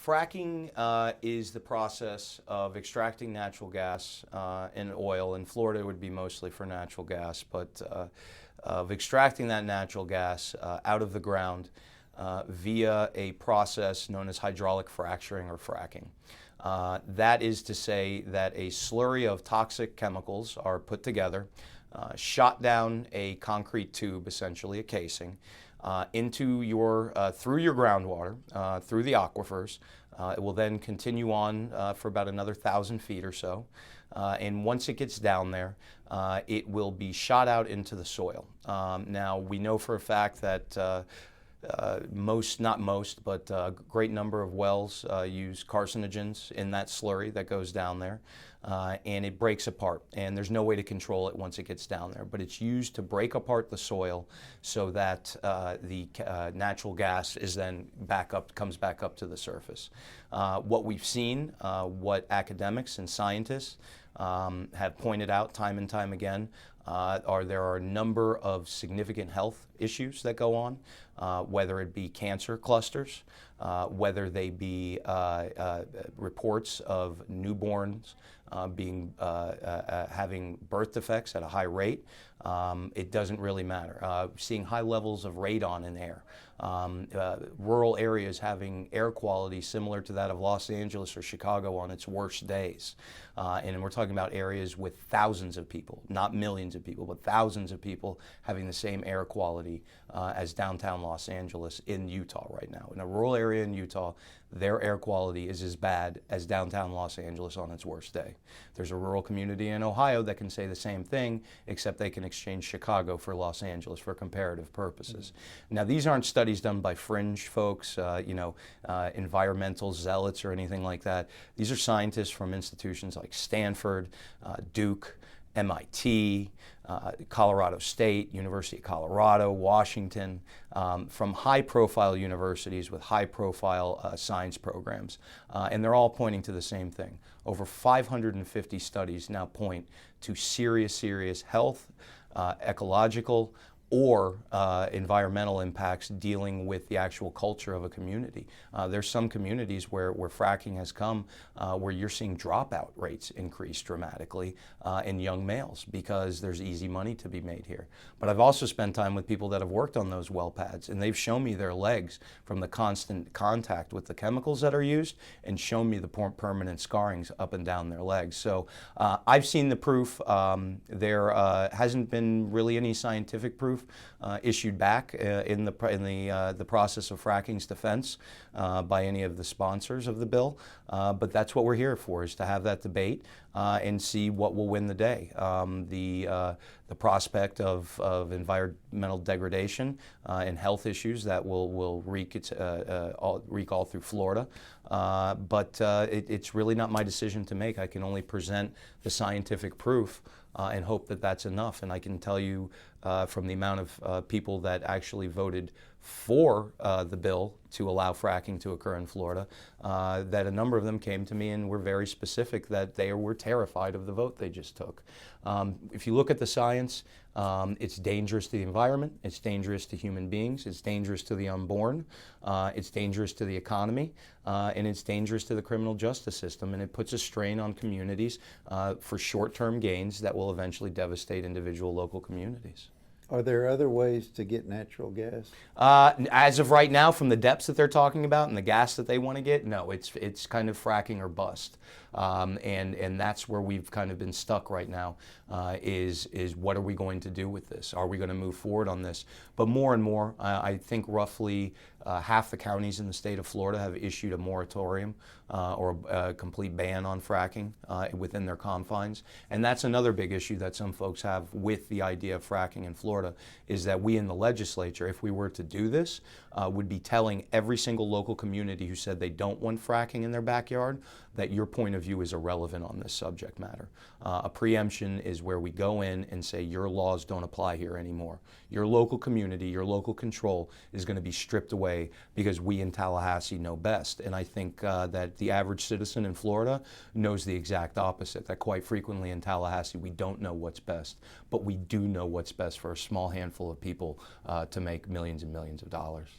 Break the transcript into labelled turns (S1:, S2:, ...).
S1: Fracking is the process of extracting natural gas and oil. In Florida, it would be mostly for natural gas, but of extracting that natural gas out of the ground via a process known as hydraulic fracturing or fracking. That is to say that a slurry of toxic chemicals are put together, shot down a concrete tube, essentially a casing, into through your groundwater, through the aquifers. It will then continue on for about another 1,000 feet or so. And once it gets down there, it will be shot out into the soil. Now, we know for a fact that not most, but a great number of wells use carcinogens in that slurry that goes down there, and it breaks apart, and there's no way to control it once it gets down there, but it's used to break apart the soil so that the natural gas is then comes back up to the surface. What we've seen, what academics and scientists have pointed out time and time again, there are a number of significant health issues that go on, whether it be cancer clusters, whether they be reports of newborns having birth defects at a high rate. It doesn't really matter. Seeing high levels of radon in air. Rural areas having air quality similar to that of Los Angeles or Chicago on its worst days. And we're talking about areas with thousands of people, not millions of people, but thousands of people having the same air quality as downtown Los Angeles in Utah right now. In a rural area in Utah, their air quality is as bad as downtown Los Angeles on its worst day. There's a rural community in Ohio that can say the same thing, except they can exchange Chicago for Los Angeles for comparative purposes. Now, these aren't studies done by fringe folks, environmental zealots or anything like that. These are scientists from institutions like Stanford, Duke, MIT, Colorado State, University of Colorado, Washington, from high-profile universities with high-profile science programs. And they're all pointing to the same thing. Over 550 studies now point to serious health, ecological, or environmental impacts dealing with the actual culture of a community. There's some communities where fracking has come where you're seeing dropout rates increase dramatically in young males because there's easy money to be made here. But I've also spent time with people that have worked on those well pads, and they've shown me their legs from the constant contact with the chemicals that are used and shown me the permanent scarrings up and down their legs. So I've seen the proof. There hasn't been really any scientific proof issued back in the process of fracking's defense by any of the sponsors of the bill, but that's what we're here for, is to have that debate and see what will win the day. The prospect of environmental degradation and health issues that will wreak all through Florida, but it's really not my decision to make. I can only present the scientific proof and hope that that's enough. And I can tell you from the amount of people that actually voted for the bill to allow fracking to occur in Florida, that a number of them came to me and were very specific that they were terrified of the vote they just took. If you look at the science, it's dangerous to the environment, it's dangerous to human beings, it's dangerous to the unborn, it's dangerous to the economy, and it's dangerous to the criminal justice system, and it puts a strain on communities for short-term gains that will eventually devastate individual local communities.
S2: Are there other ways to get natural gas?
S1: As of right now, from the depths that they're talking about and the gas that they want to get, no, it's kind of fracking or bust. And that's where we've kind of been stuck right now, is what are we going to do with this? Are we going to move forward on this? But more and more, I think roughly half the counties in the state of Florida have issued a moratorium or a complete ban on fracking within their confines. And that's another big issue that some folks have with the idea of fracking in Florida, is that we in the legislature, if we were to do this, would be telling every single local community who said they don't want fracking in their backyard that your point of view is irrelevant on this subject matter. A preemption is where we go in and say your laws don't apply here anymore. Your local community, your local control is going to be stripped away because we in Tallahassee know best. And I think that the average citizen in Florida knows the exact opposite, that quite frequently in Tallahassee we don't know what's best, but we do know what's best for a small handful of people to make millions and millions of dollars.